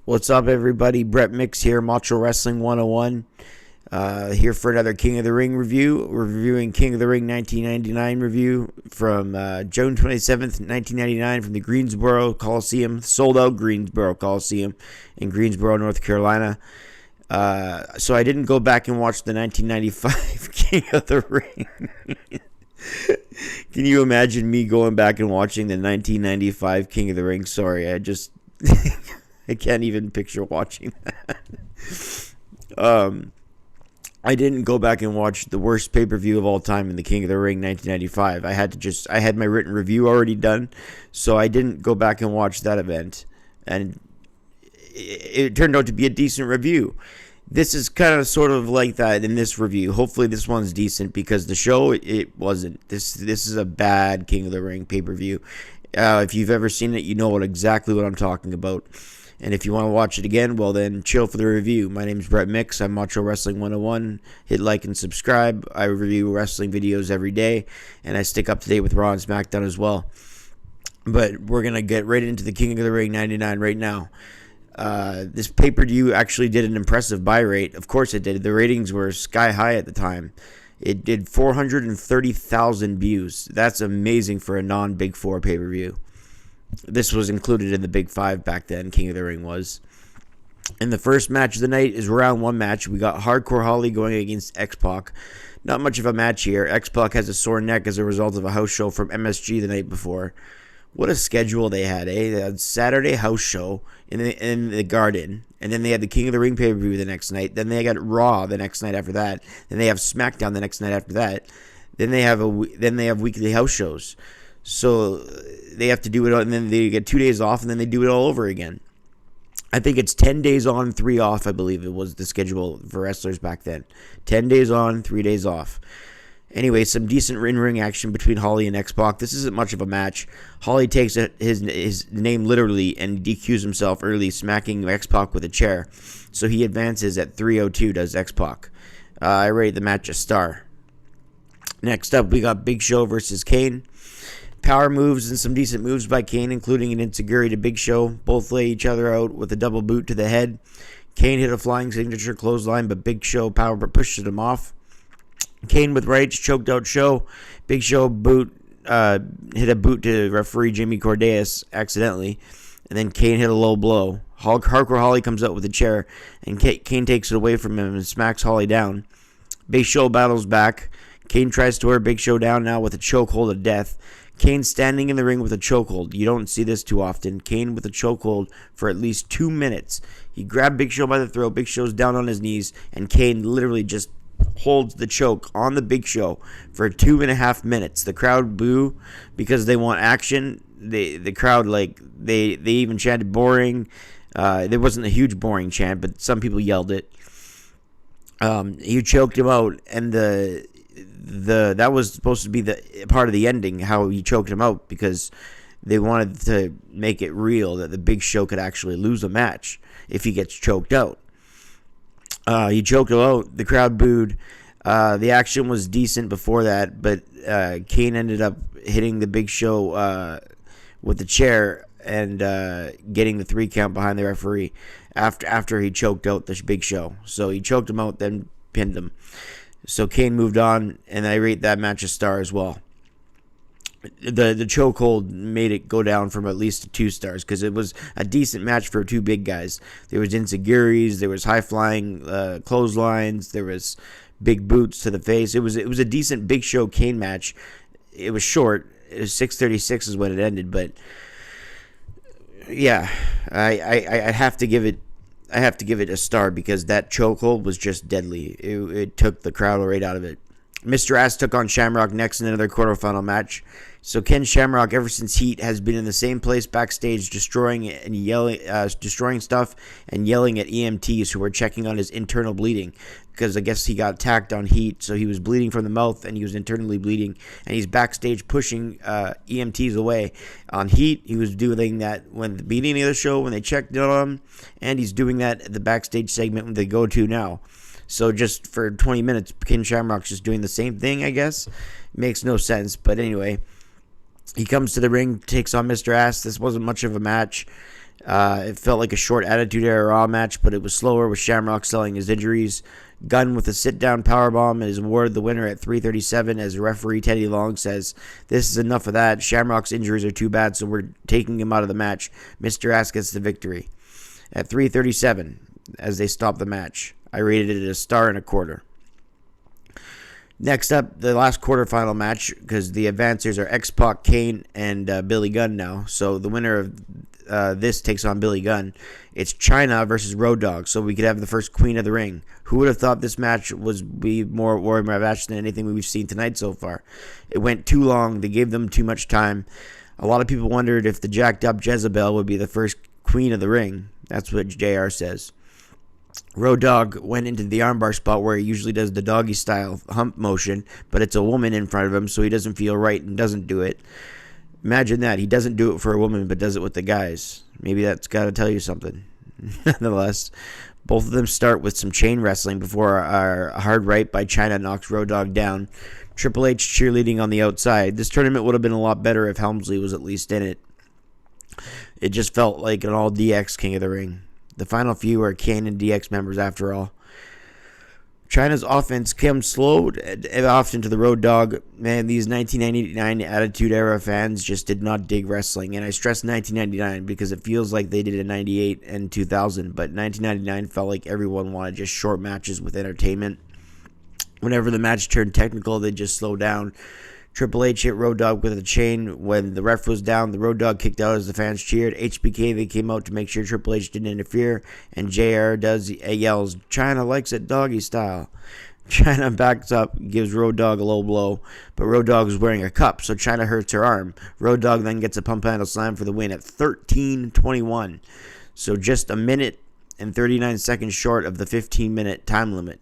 What's up, everybody? Brett Mix here, Macho Wrestling 101. Here for another King of the Ring review. We're reviewing King of the Ring 1999 review from June 27th, 1999 from the Greensboro Coliseum, sold out Greensboro Coliseum in Greensboro, North Carolina. So I didn't go back and watch the 1995 King of the Ring. Can you imagine me going back and watching the 1995 King of the Ring? Sorry, I can't even picture watching that. I didn't go back and watch the worst pay-per-view of all time in the King of the Ring 1995. I had my written review already done, so I didn't go back and watch that event. And it turned out to be a decent review. This is kind of sort of like that in this review. Hopefully this one's decent because the show, it wasn't. This is a bad King of the Ring pay-per-view. If you've ever seen it, you know exactly what I'm talking about. And if you want to watch it again, well then, chill for the review. My name is Brett Mix. I'm Macho Wrestling 101. Hit like and subscribe. I review wrestling videos every day, and I stick up to date with Raw and SmackDown as well. But we're going to get right into the King of the Ring 99 right now. This pay-per-view actually did an impressive buy rate. Of course it did. The ratings were sky high at the time. It did 430,000 views. That's amazing for a non-Big Four pay-per-view. This was included in the Big Five back then, King of the Ring was. And the first match of the night is round one match. We got Hardcore Holly going against X-Pac. Not much of a match here. X-Pac has a sore neck as a result of a house show from MSG the night before. What a schedule they had, eh? They had Saturday house show in the Garden, and then they had the King of the Ring pay-per-view the next night. Then they got Raw the next night after that. Then they have SmackDown the next night after that. Then they have weekly house shows. So they have to do it, and then they get 2 days off, and then they do it all over again. I think it's 10 days on, 3 off, I believe it was the schedule for wrestlers back then. 10 days on, 3 days off. Anyway, some decent in-ring action between Holly and X-Pac. This isn't much of a match. Holly takes his name literally and DQs himself early, smacking X-Pac with a chair. So he advances at 3:02, does X-Pac. I rate the match a star. Next up, we got Big Show versus Kane. Power moves and some decent moves by Kane, including an enziguri to Big Show. Both lay each other out with a double boot to the head. Kane hit a flying signature clothesline, but Big Show power pushed him off. Kane with rage choked out Show. Big Show hit a boot to referee Jimmy Cordeas accidentally, and then Kane hit a low blow. Hardcore Holly comes out with a chair, and Kane takes it away from him and smacks Holly down. Big Show battles back. Kane tries to wear Big Show down now with a chokehold of death. Kane standing in the ring with a chokehold. You don't see this too often. Kane with a chokehold for at least 2 minutes. He grabbed Big Show by the throat. Big Show's down on his knees, and Kane literally just holds the choke on the Big Show for 2.5 minutes. The crowd boo because they want action. The crowd, they even chanted boring. There wasn't a huge boring chant, but some people yelled it. He choked him out, and that was supposed to be the part of the ending, how he choked him out, because they wanted to make it real that the Big Show could actually lose a match if he gets choked out. He choked him out. The crowd booed. The action was decent before that, but Kane ended up hitting the Big Show with the chair and getting the 3 count behind the referee after he choked out the Big Show. So he choked him out, then pinned him. So Kane moved on, and I rate that match a star as well. The chokehold made it go down from at least 2 stars because it was a decent match for 2 big guys. There was enziguris, there was high-flying clotheslines, there was big boots to the face. It was a decent Big Show Kane match. It was short. It was 6:36 is when it ended, but yeah, I have to give it. I have to give it a star because that chokehold was just deadly. It took the crowd right out of it. Mr. Ass took on Shamrock next in another quarterfinal match. So Ken Shamrock, ever since Heat, has been in the same place backstage, destroying stuff and yelling at EMTs who were checking on his internal bleeding, because I guess he got attacked on Heat, so he was bleeding from the mouth and he was internally bleeding, and he's backstage pushing EMTs away. On Heat, he was doing that when the beginning of the show when they checked on him, and he's doing that at the backstage segment when they go to now. So just for 20 minutes, Ken Shamrock's just doing the same thing, I guess. Makes no sense, but anyway. He comes to the ring, takes on Mr. Ass. This wasn't much of a match. It felt like a short Attitude Era Raw match, but it was slower with Shamrock selling his injuries. Gunn with a sit-down powerbomb is awarded the winner at 3:37 as referee Teddy Long says, "This is enough of that. Shamrock's injuries are too bad, so we're taking him out of the match. Mr. Ass gets the victory." At 3:37, as they stop the match, I rated it a 1.25 stars. Next up, the last quarterfinal match, because the advancers are X-Pac, Kane, and Billy Gunn now. So the winner of this takes on Billy Gunn. It's Chyna versus Road Dogg, so we could have the first Queen of the Ring. Who would have thought this match would be more Warrior match than anything we've seen tonight so far? It went too long. They gave them too much time. A lot of people wondered if the jacked up Jezebel would be the first Queen of the Ring. That's what JR says. Road Dogg went into the armbar spot where he usually does the doggy style hump motion, but it's a woman in front of him, so he doesn't feel right and doesn't do it. Imagine that. He doesn't do it for a woman, but does it with the guys. Maybe that's got to tell you something. Nonetheless, both of them start with some chain wrestling before our hard right by Chyna knocks Road Dogg down. Triple H cheerleading on the outside. This tournament would have been a lot better if Helmsley was at least in it. It just felt like an all DX King of the Ring. The final few are Kane and DX members after all. Chyna's offense comes slow often to the Road Dogg. Man, these 1999 Attitude Era fans just did not dig wrestling. And I stress 1999 because it feels like they did in 98 and 2000. But 1999 felt like everyone wanted just short matches with entertainment. Whenever the match turned technical, they just slowed down. Triple H hit Road Dogg with a chain. When the ref was down, the Road Dogg kicked out as the fans cheered. HBK, they came out to make sure Triple H didn't interfere. And JR yells, "Chyna likes it doggy style." Chyna backs up, gives Road Dogg a low blow. But Road Dogg is wearing a cup, so Chyna hurts her arm. Road Dogg then gets a pump handle slam for the win at 13:21. So just a minute and 39 seconds short of the 15-minute time limit.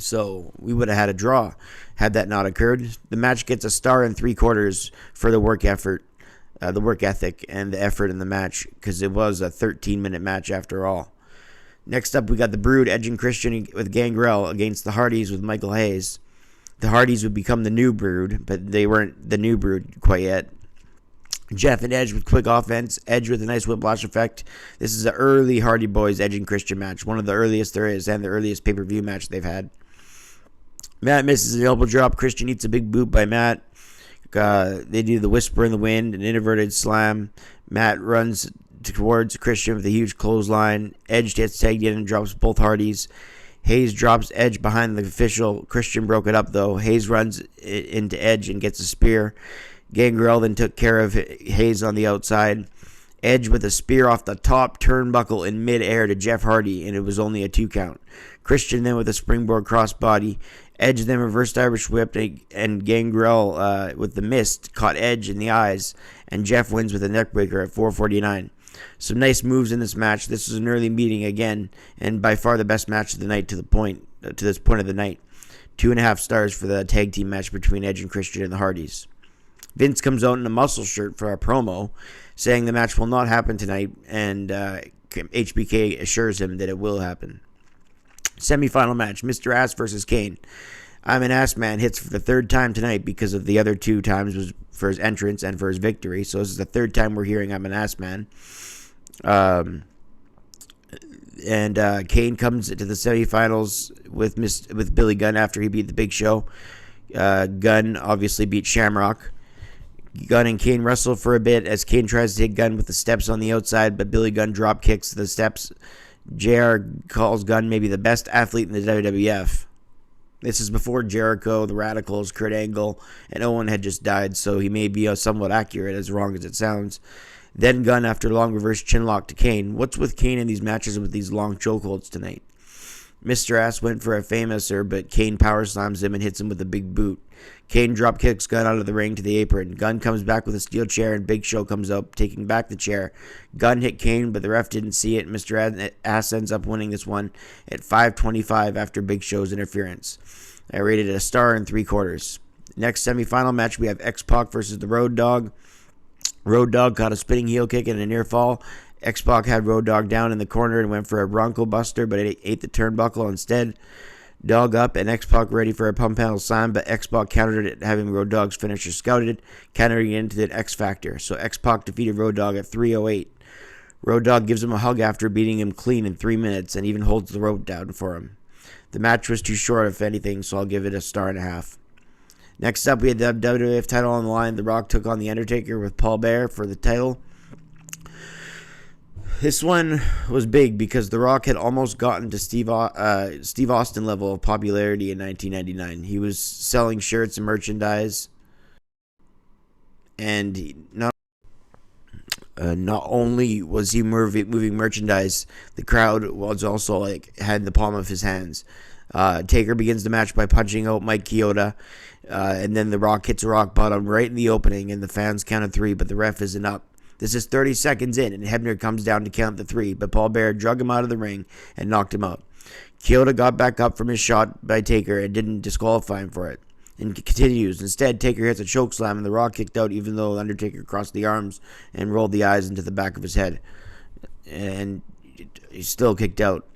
So we would have had a draw had that not occurred. The match gets a 1.75 stars for the work effort, the work ethic, and the effort in the match, because it was a 13-minute match after all. Next up, we got the Brood, Edge and Christian with Gangrel against the Hardys with Michael Hayes. The Hardys would become the new Brood, but they weren't the new Brood quite yet. Jeff and Edge with quick offense. Edge with a nice whiplash effect. This is an early Hardy Boys Edge and Christian match, one of the earliest there is, and the earliest pay-per-view match they've had. Matt misses an elbow drop. Christian eats a big boot by Matt. They do the whisper in the wind, an inverted slam. Matt runs towards Christian with a huge clothesline. Edge gets tagged in and drops both Hardys. Hayes drops Edge behind the official. Christian broke it up, though. Hayes runs into Edge and gets a spear. Gangrel then took care of Hayes on the outside. Edge with a spear off the top turnbuckle in midair to Jeff Hardy, and it was only a 2 count. Christian then with a springboard crossbody. Edge then reversed Irish whip, and Gangrel with the mist caught Edge in the eyes, and Jeff wins with a neckbreaker at 4:49. Some nice moves in this match. This was an early meeting again, and by far the best match of the night to this point of the night. 2.5 stars for the tag team match between Edge and Christian and the Hardys. Vince comes out in a muscle shirt for our promo, saying the match will not happen tonight, and HBK assures him that it will happen. Semi-final match, Mr. Ass versus Kane. I'm an Ass Man hits for the 3rd time tonight because of the other 2 times was for his entrance and for his victory. So this is the 3rd time we're hearing I'm an Ass Man. Kane comes to the semifinals with Billy Gunn after he beat the Big Show. Gunn obviously beat Shamrock. Gunn and Kane wrestle for a bit as Kane tries to hit Gunn with the steps on the outside, but Billy Gunn drop kicks the steps. JR calls Gunn maybe the best athlete in the WWF. This is before Jericho, the Radicals, Kurt Angle, and Owen had just died, so he may be somewhat accurate, as wrong as it sounds. Then Gunn after long reverse chinlock to Kane. What's with Kane in these matches and with these long chokeholds tonight? Mr. Ass went for a famouser, but Kane power slams him and hits him with a big boot. Kane drop kicks Gunn out of the ring to the apron. Gunn comes back with a steel chair and Big Show comes up, taking back the chair. Gunn hit Kane, but the ref didn't see it. Mr. Ass ends up winning this one at 5:25 after Big Show's interference. I rated it a 1.75 stars. Next semifinal match, we have X-Pac versus the Road Dogg. Road Dogg caught a spinning heel kick and a near fall. X-Pac had Road Dogg down in the corner and went for a Bronco Buster, but it ate the turnbuckle instead. Dog up and X-Pac ready for a pump handle slam, but X-Pac countered it, having Road Dogg's finisher scouted, countering it into the X Factor. So X-Pac defeated Road Dogg at 3:08. Road Dogg gives him a hug after beating him clean in 3 minutes and even holds the rope down for him. The match was too short, if anything, so I'll give it a 1.5 stars. Next up, we had the WWF title on the line. The Rock took on The Undertaker with Paul Bearer for the title. This one was big because The Rock had almost gotten to Steve Austin level of popularity in 1999. He was selling shirts and merchandise, and not only was he moving merchandise, the crowd was also had the palm of his hands. Taker begins the match by punching out Mike Chioda, and then The Rock hits a rock bottom right in the opening, and the fans counted 3, but the ref isn't up. This is 30 seconds in, and Hebner comes down to count the 3, but Paul Bearer drug him out of the ring and knocked him out. Chioda got back up from his shot by Taker and didn't disqualify him for it. And continues. Instead, Taker hits a chokeslam, and The Rock kicked out even though Undertaker crossed the arms and rolled the eyes into the back of his head. And he's still kicked out.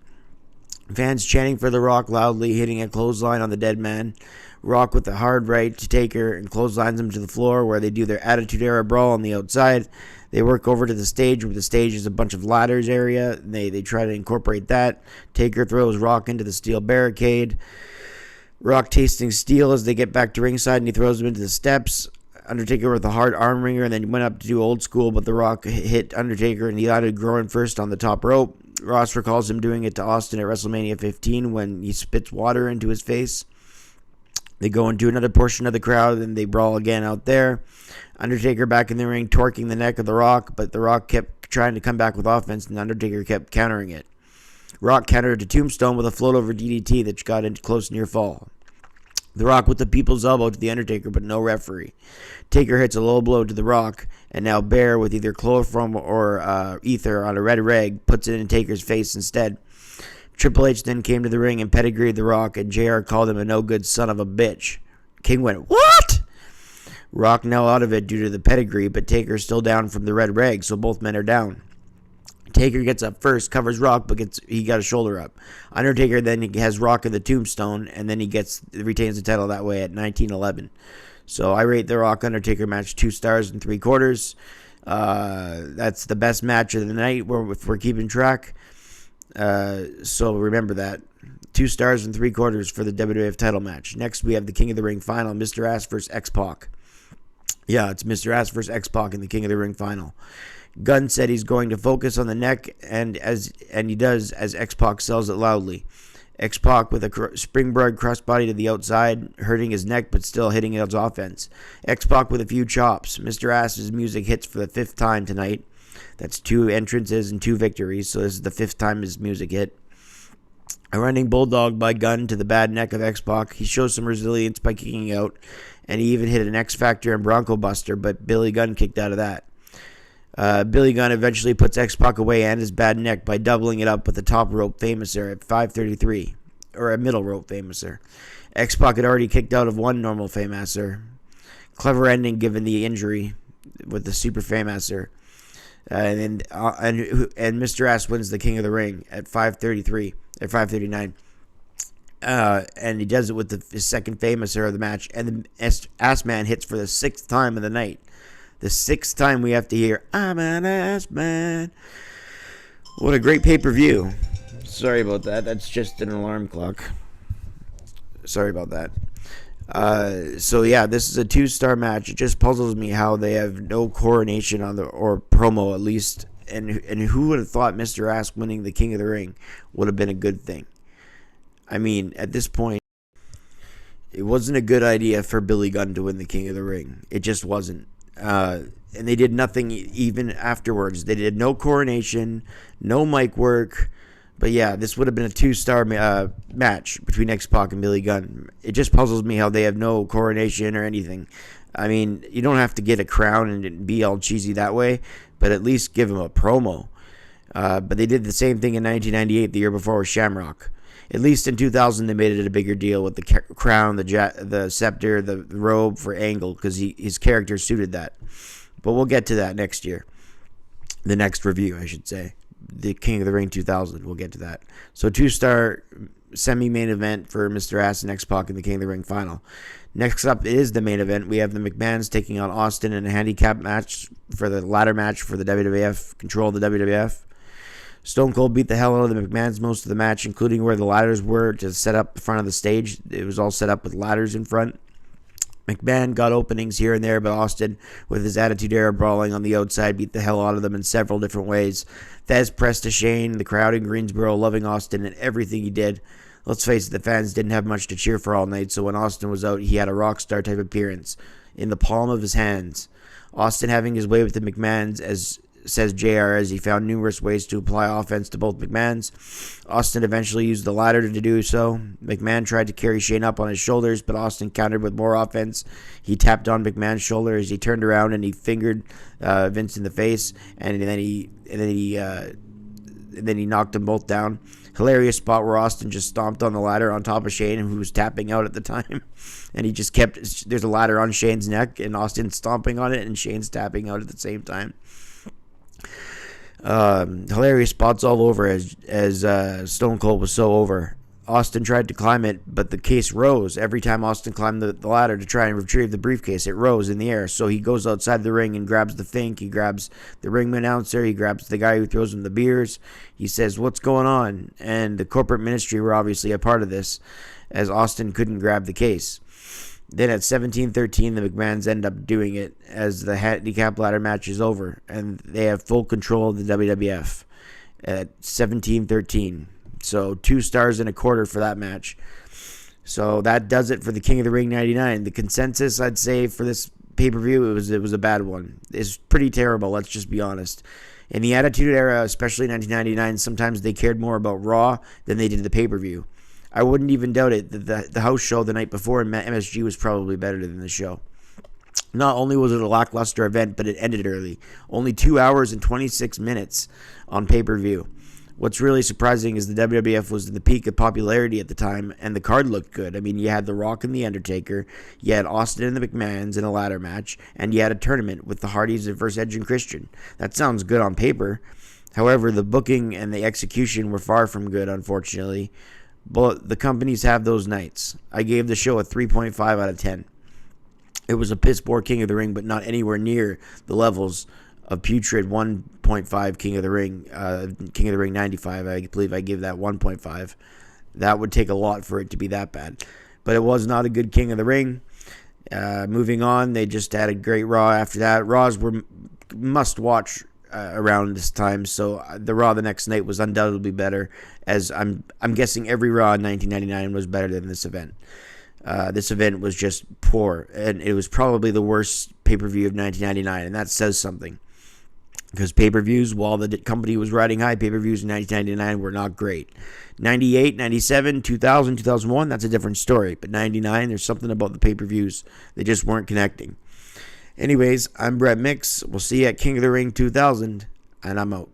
Fans chanting for The Rock loudly, hitting a clothesline on the dead man. Rock with a hard right to Taker and clotheslines him to the floor, where they do their Attitude Era brawl on the outside. They work over to the stage, where the stage is a bunch of ladders area. They try to incorporate that. Taker throws Rock into the steel barricade. Rock tasting steel as they get back to ringside, and he throws him into the steps. Undertaker with a hard arm wringer, and then he went up to do old school, but The Rock hit Undertaker, and he landed groin first on the top rope. Ross recalls him doing it to Austin at WrestleMania 15 when he spits water into his face. They go into another portion of the crowd, and they brawl again out there. Undertaker back in the ring, torquing the neck of The Rock, but The Rock kept trying to come back with offense, and Undertaker kept countering it. Rock countered to Tombstone with a float over DDT that got into close near fall. The Rock with the people's elbow to The Undertaker, but no referee. Taker hits a low blow to The Rock, and now Bear with either chloroform or ether on a red rag puts it in Taker's face instead. Triple H then came to the ring and pedigreed The Rock, and JR called him a no-good son of a bitch. King went, "What?" Rock now out of it due to the pedigree, but Taker still down from the red rag, so both men are down. Taker gets up first, covers Rock, but he got a shoulder up. Undertaker then has Rock in the Tombstone, and then he retains the title that way at 1911. So I rate the Rock Undertaker match 2.75 stars. That's the best match of the night if we're keeping track. So remember that. 2.75 stars for the WWF title match. Next, we have the King of the Ring final, Mr. Ass vs. X-Pac. Yeah, it's Mr. Ass vs. X-Pac in the King of the Ring final. Gunn said he's going to focus on the neck, and he does as X-Pac sells it loudly. X-Pac with a springboard crossbody to the outside, hurting his neck but still hitting his offense. X-Pac with a few chops. Mr. Ass's music hits for the 5th time tonight. That's 2 entrances and 2 victories, so this is the 5th time his music hit. A running bulldog by Gunn to the bad neck of X-Pac. He shows some resilience by kicking out, and he even hit an X-Factor and Bronco Buster, but Billy Gunn kicked out of that. Billy Gunn eventually puts X-Pac away and his bad neck by doubling it up with a top rope famouser at 5:33, or a middle rope famouser. X-Pac had already kicked out of one normal famouser. Clever ending given the injury with the super famouser. And Mr. Ass wins the King of the Ring at 5:39. And he does it with his second famouser of the match. And the Ass Man hits for the 6th time of the night. The 6th time we have to hear, "I'm an ass man." What a great pay-per-view. Sorry about that. That's just an alarm clock. Sorry about that. So yeah, this is a 2-star match. It just puzzles me how they have no coronation or promo at least. And who would have thought Mr. Ass winning the King of the Ring would have been a good thing? I mean, at this point, it wasn't a good idea for Billy Gunn to win the King of the Ring. It just wasn't. And they did nothing even afterwards. They did no coronation, no mic work. But yeah, this would have been a 2-star match between X-Pac and Billy Gunn. It just puzzles me how they have no coronation or anything. I mean, you don't have to get a crown and be all cheesy that way, but at least give him a promo. But they did the same thing in 1998, the year before, with Shamrock. At least in 2000, they made it a bigger deal with the crown, the scepter, the robe for Angle, because his character suited that. But we'll get to that next year. The next review, I should say. The King of the Ring 2000. We'll get to that. So 2-star semi-main event for Mr. Ass and X-Pac in the King of the Ring final. Next up is the main event. We have the McMahons taking on Austin in a handicap match for the ladder match for the WWF, control of the WWF. Stone Cold beat the hell out of the McMahons most of the match, including where the ladders were to set up the front of the stage. It was all set up with ladders in front. McMahon got openings here and there, but Austin, with his Attitude Era brawling on the outside, beat the hell out of them in several different ways. Thesz pressed to Shane, the crowd in Greensboro loving Austin and everything he did. Let's face it, the fans didn't have much to cheer for all night, so when Austin was out, he had a rock star type appearance in the palm of his hands. Austin having his way with the McMahons, as says JR, as he found numerous ways to apply offense to both McMahons. Austin eventually used the ladder to do so. McMahon tried to carry Shane up on his shoulders, but Austin countered with more offense. He tapped on McMahon's shoulder as he turned around and he fingered Vince in the face, and then he knocked them both down. Hilarious spot where Austin just stomped on the ladder on top of Shane, who was tapping out at the time. And he just kept, there's a ladder on Shane's neck, and Austin's stomping on it, and Shane's tapping out at the same time. Hilarious spots all over as Stone Cold was so over. Austin tried to climb it, but the case rose. Every time Austin climbed the ladder to try and retrieve the briefcase, it rose in the air. So he goes outside the ring and grabs the Fink. He grabs the ring announcer. He grabs the guy who throws him the beers. He says, "What's going on?" And the corporate ministry were obviously a part of this, as Austin couldn't grab the case. Then at 17-13, the McMahons end up doing it as the handicap ladder match is over, and they have full control of the WWF at 17-13. So 2 stars and a quarter for that match. So that does it for the King of the Ring 99. The consensus, I'd say, for this pay-per-view, it was a bad one. It's pretty terrible, let's just be honest. In the Attitude Era, especially 1999, sometimes they cared more about Raw than they did the pay-per-view. I wouldn't even doubt it that the house show the night before in MSG was probably better than the show. Not only was it a lackluster event, but it ended early. Only 2 hours and 26 minutes on pay-per-view. What's really surprising is the WWF was in the peak of popularity at the time, and the card looked good. I mean, you had The Rock and The Undertaker, you had Austin and the McMahons in a ladder match, and you had a tournament with the Hardys versus Edge and Christian. That sounds good on paper. However, the booking and the execution were far from good, unfortunately. But the companies have those nights. I gave the show a 3.5 out of 10. It was a piss poor King of the Ring, but not anywhere near the levels of putrid 1.5 King of the Ring 95. I believe I gave that 1.5. That would take a lot for it to be that bad. But it was not a good King of the Ring. Moving on, they just had a great Raw after that. Raws were must-watch around this time, so the Raw the next night was undoubtedly better, as I'm guessing every Raw in 1999 was better than this event. This event was just poor, and it was probably the worst pay-per-view of 1999, and that says something. Because pay-per-views, while the company was riding high, pay-per-views in 1999 were not great. 98, 97, 2000, 2001, that's a different story. But 99, there's something about the pay-per-views. They just weren't connecting. Anyways, I'm Brett Mix. We'll see you at King of the Ring 2000, and I'm out.